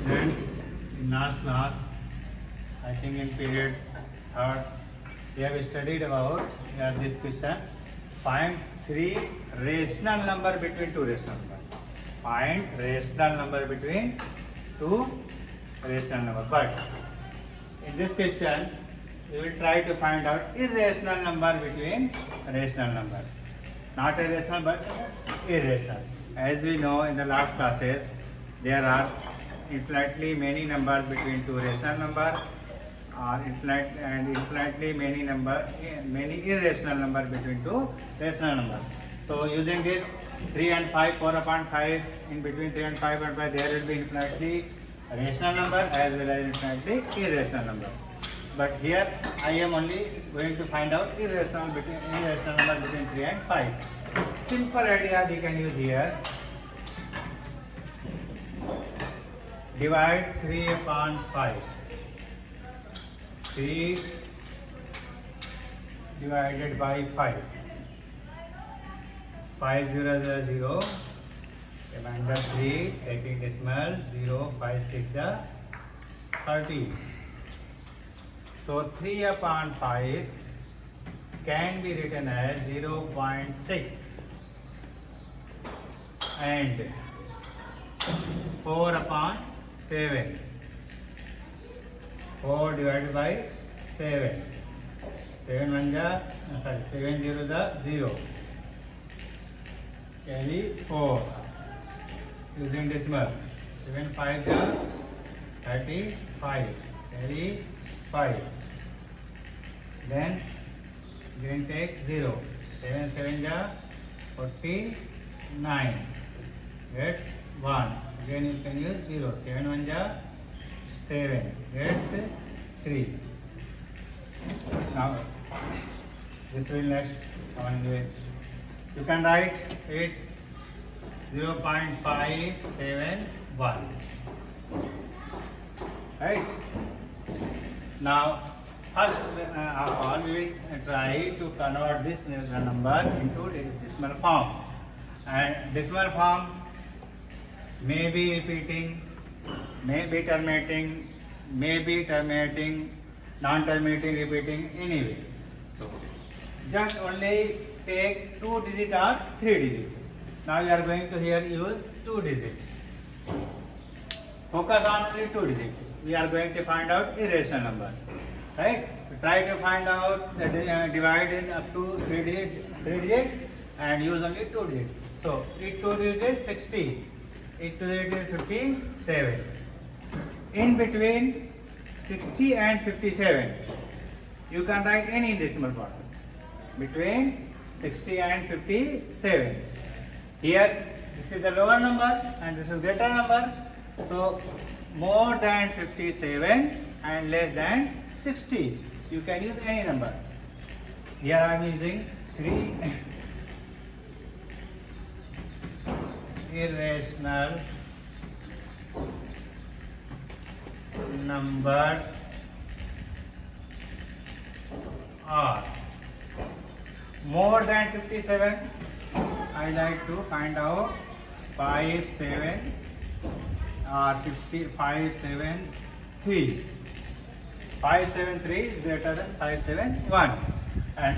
Friends, in last class, I think in period third, we have studied about this question. Find three rational number between two rational number. Find rational number between two rational number. But in this question, we will try to find out irrational number between rational number. Not irrational but irrational. As we know in the last classes, there are infinitely many numbers between two rational number, or infinitely many irrational number between two rational number. So using this 3 and 5, 4 upon 5, in between 3 and 5 and 5, there will be infinitely rational number as well as infinitely irrational number. But here I am only going to find out irrational number between 3 and 5. Simple idea we can use here. Divide 3 upon 5. 3 divided by 5. 5 0 is 0. Remainder 3, taking decimal 0, 5 6 is 30. So 3 upon 5 can be written as 0.6 and 4 upon 7. 4 divided by 7. 7 0 is 0. Carry 4. Using decimal. 7 5 is 35. Carry 5. Then take 0. 7 7 is 49. Gets 1. Again you can use 0. 7 1 is 7. Gets 3. Now this will next on the, you can write it 0.571. Right? Now first of all we will try to convert this number into decimal form, and decimal form may be repeating, may be terminating, non-terminating, repeating, anyway. So just only take 2 digit or 3 digit. Now you are going to here use 2 digit. Focus on only 2 digit. We are going to find out irrational number. Right? Try to find out the divide in up to 3 digit and use only 2 digit. So 2 digit is 60. 2 digit is 57. In between 60 and 57, you can write any decimal part. Between 60 and 57. Here, this is the lower number and this is greater number. So, more than 57 and less than 60. You can use any number. Here I am using 3 irrational numbers are more than 57. I like to find out 5 7 or 5 7 3. 5 7 3 is greater than 5 7 1. And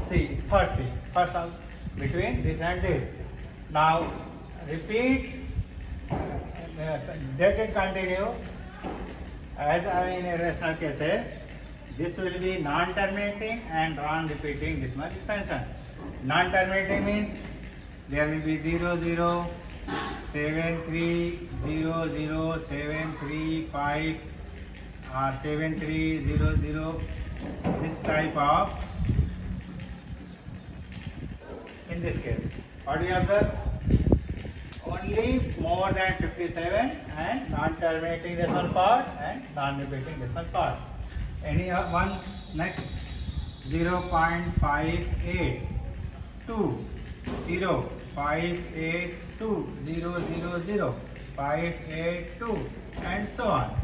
see, first out between this and this. Now repeat, let it continue. As in irrational cases, this will be non-terminating and non-repeating decimal expansion. Non-terminating means there will be 0 0, 7 3, 0 0, 7 3, 5 or 7 3, 0 0. This type of, in this case, what do you observe? Only more than 57 and non-terminating decimal part and non-repeating decimal part. Any one next? 0.582, 0, 582, 0 0 0, 582 and so on.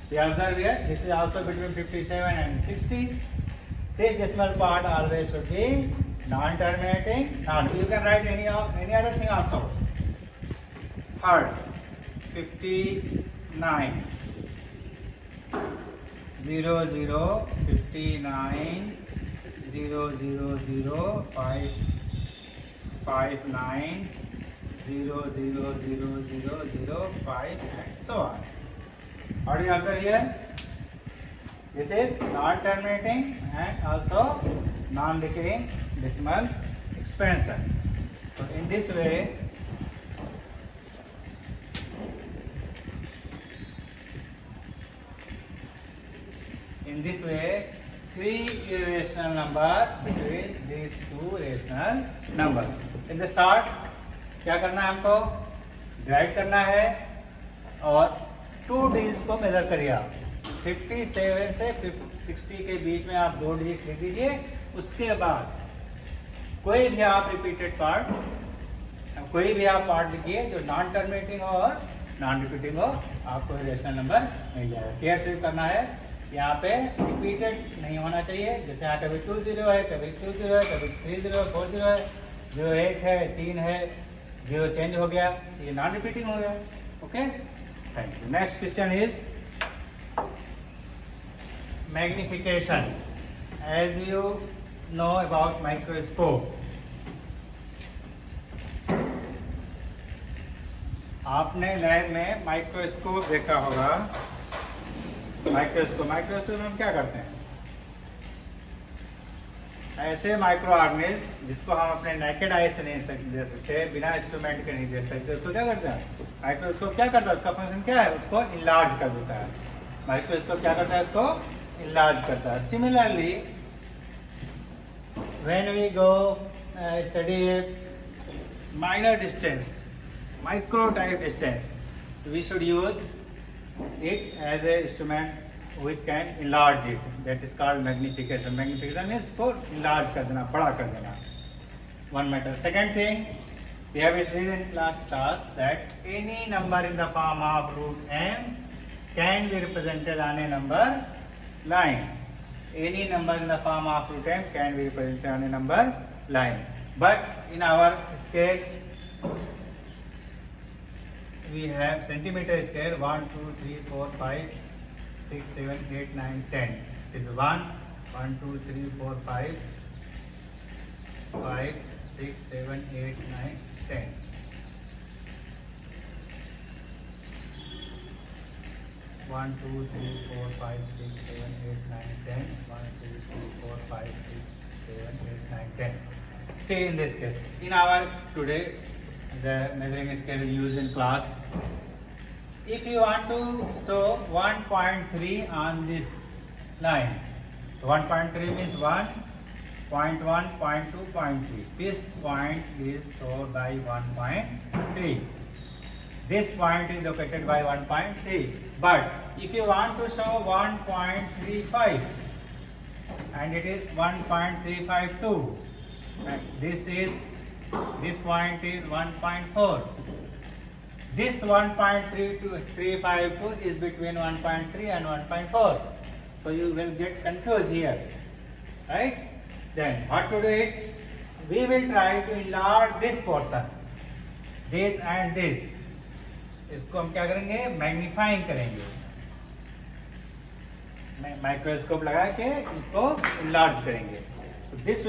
We observe here, this is also between 57 and 60. This decimal part always should be non-terminating. You can write any other thing also. Third, 59 0 0 59 0 0 0 5 5 9 0 0 0 0 0 5 and so on. How do you answer here? This is non-terminating and also non-recurring decimal expansion. So in this way, three irrational number between these two rational number. In the short, क्या करना है हमको? Divide करना है और 2 digit को major करिए आप. 57 से 60 के बीच में आप 2 डिजिट लिख दीजिए. उसके बाद कोई भी आप रिपीटेड पार्ट, कोई भी आप पार्ट लिखिए जो नॉन टर्मिनेटिंग हो और नॉन रिपीटिंग हो, आपको रेशनल नंबर मिल जाएगा. केयर से करना है, यहाँ पे रिपीटेड नहीं होना चाहिए. जैसे यहाँ कभी 2 0 है, कभी 2 0 है, कभी 3 0 4 0 है, 0 8 है, 3 है, 0 चेंज हो गया, ये नॉन रिपीटिंग हो गया. Okay, thank you. Next question is magnification. As you know about microscope, आपने लैब में माइक्रोस्कोप देखा होगा. माइक्रोस्कोप में हम क्या करते हैं? ऐसे माइक्रो ऑर्गेनिज्म जिसको हम अपने नेकेड आई से नहीं दे सकते, बिना इंस्ट्रूमेंट के नहीं दे सकते, उसको क्या करते हैं? माइक्रोस्कोप क्या करता है? उसका फंक्शन क्या है? उसको इनलार्ज कर देता है. माइक्रोस्कोप क्या करता है? उसको इनलार्ज करता है. Similarly when we go study minor distance, micro type distance, we should use it as a instrument which can enlarge it. That is called magnification. Magnification means इसको enlarge कर देना, बड़ा कर देना. One matter. Second thing, we have studied in last class that any number in the form of root m can be represented on a number line. Any number in the form of root m can be represented on a number line. But in our scale, we have centimeter scale 1 2 3 4 5 6 7 8 9 10. This is 1 1 2 3 4 5 5 6 7 8 9 10. One, 2, 3, 4, 5, 6, 7, 8, 9, 10. 1, 2, 3, 4, 5, 6, 7, 8, 9, 10. See in this case, in our today the measuring scale is used in class. If you want to show 1.3 on this line, 1.3 means 1, 0.1, 0.2, 0.3. This point is shown by 1.3. This point is located by 1.3. But if you want to show 1.35 and it is 1.352, and this point is 1.4. This 1.352 is between 1.3 and 1.4. So you will get confused here, right? Then what to do it? We will try to enlarge this portion, this and this. इसको हम क्या करेंगे? Magnifying करेंगे. Microscope लगा के इसको enlarge करेंगे. So this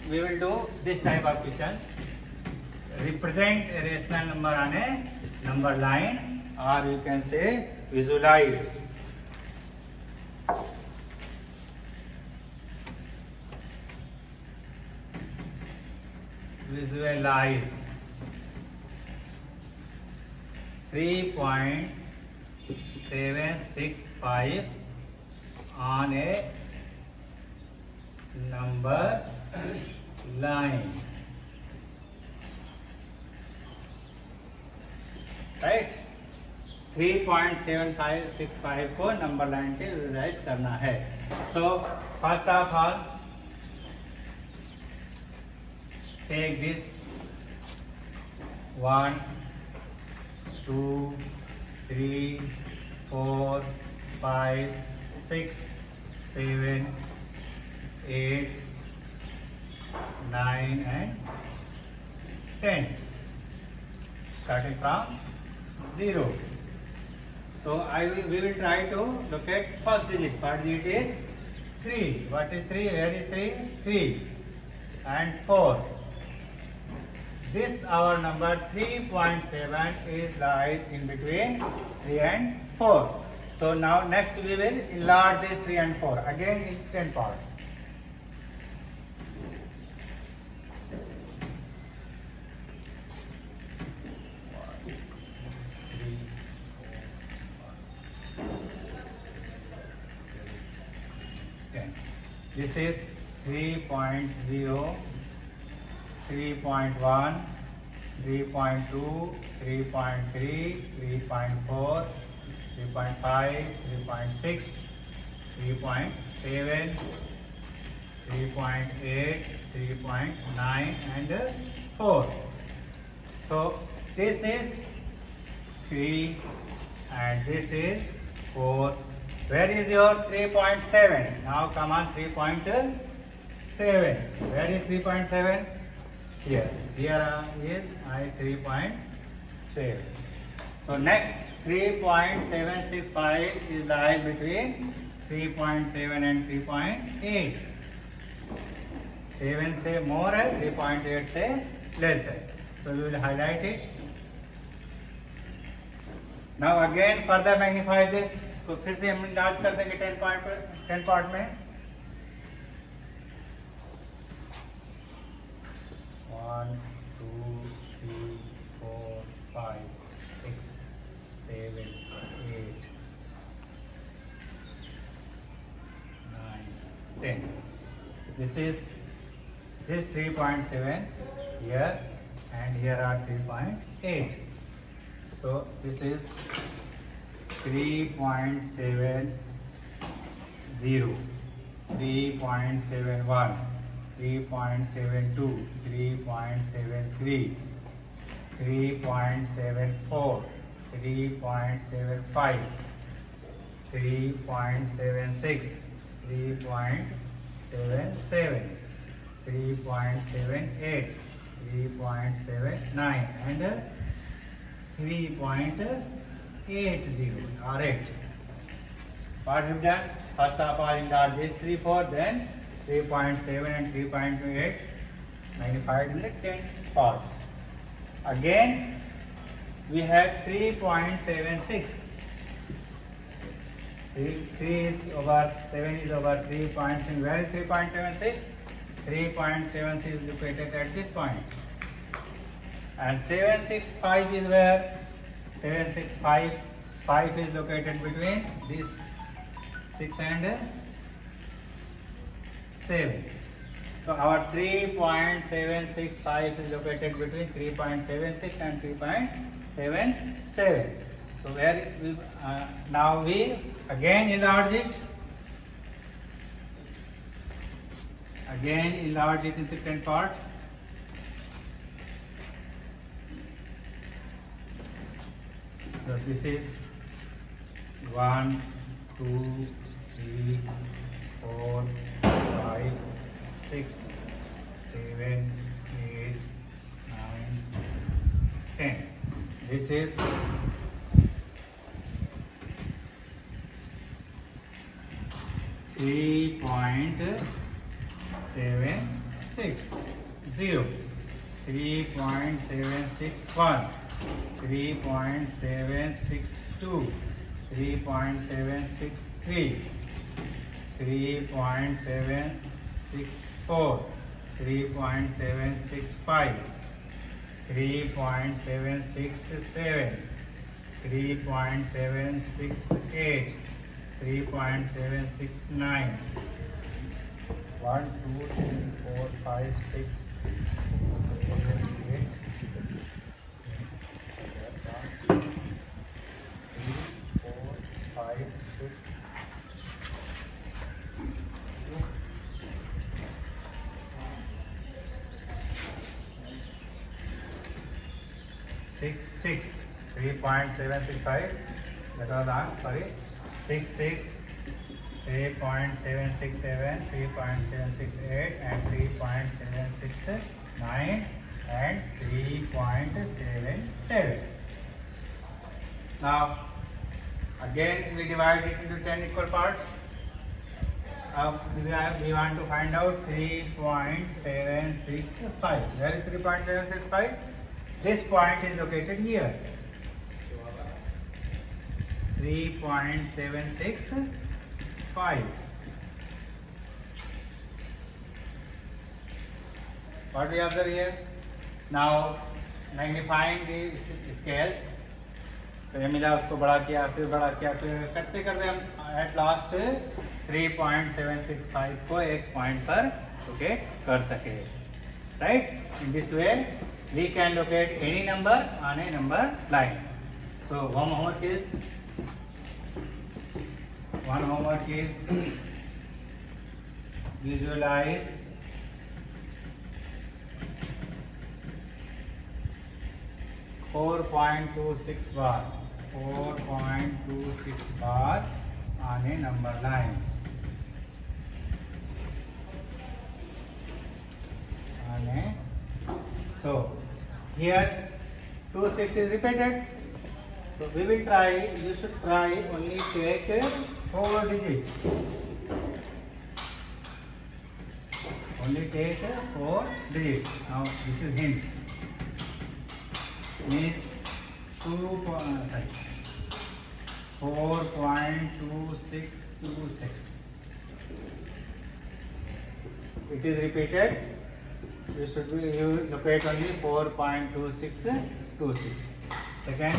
we will do this type of question. Represent a rational number on a number line, or you can say visualize. Visualize 3.765 on a number line. Right? 3.7565 को number line पे visualize करना है. So first of all take this 1 2 3 4 5 6 7 8 9 and 10. Starting from 0. So we will try to locate first digit. First digit is 3. What is 3? Where is 3? 3 and 4. This our number 3.7 is lies in between 3 and 4. So now next we will enlarge this 3 and 4 again in 10 part. This is 3.0, 3.1, 3.2, 3.3, 3.4, 3.5, 3.6, 3.7, 3.8, 3.9 and 4. So this is 3 and this is 4. Where is your 3.7? Now come on 3.7. Where is 3.7? Here. Here is I 3.7. So next 3.765 is lies between 3.7 and 3.8. 7 से more है, 3.8 से less है. So we will highlight it. Now again further magnify this. तो फिर से हम enlarge कर देंगे 10 part में. 1, 2, 3, 4, 5, 6, 7, 8, 9, 10. This is this 3.7 here and here are 3.8. So this is 3.70, 3.71, 3.72, 3.73, 3.74, 3.75, 3.76, 3.77, 3.78, 3.79 and 3.80 or 8. What have done? First of all, enlarge this 3, 4, then 3.7 and 3.28 magnified in the 10 parts. Again, we have 3.76. 3 is over 7 is over 3.7. Where is 3.76? 3.76 is located at this point. And 765 is where? 765. 5 is located between this 6 and 7. So our 3.765 is located between 3.76 and 3.77. So where we, now we again enlarge it. Again enlarge it into 10 parts. So this is 1, 2, 3, 4, 5, 6, 7, 8, 9, 10. This is 3.760, 3.761, 3.762, 3.763, 3.764, 3.765, 3.767, 3.768, 3.769, 1, 2, 3, 4, 5, 6, 7, 8, 3, 4, 5, 6, 6, 3.765. That was on, sorry. 6, 6, 3.767, 3.768 and 3.769 and 3.77. Now again we divide it into 10 equal parts. We want to find out 3.765. Where is 3.765? This point is located here. 3.765. What we observe here? Now magnifying the scales. तो ये मिला, उसको बड़ा किया, फिर बड़ा किया, फिर करते करते हम एट लास्ट 3.765 को एक पॉइंट पर लोकेट कर सके. Right, in this way we can locate any number on a number line. So one homework is visualize .426 bar. 4.26 bar on a number line. So here 26 is repeated. So we will try. You should try only take 4 digits. Only take 4 digits. Now this is hint. Means 4.2626. It is repeated. You locate only 4.2626. Second,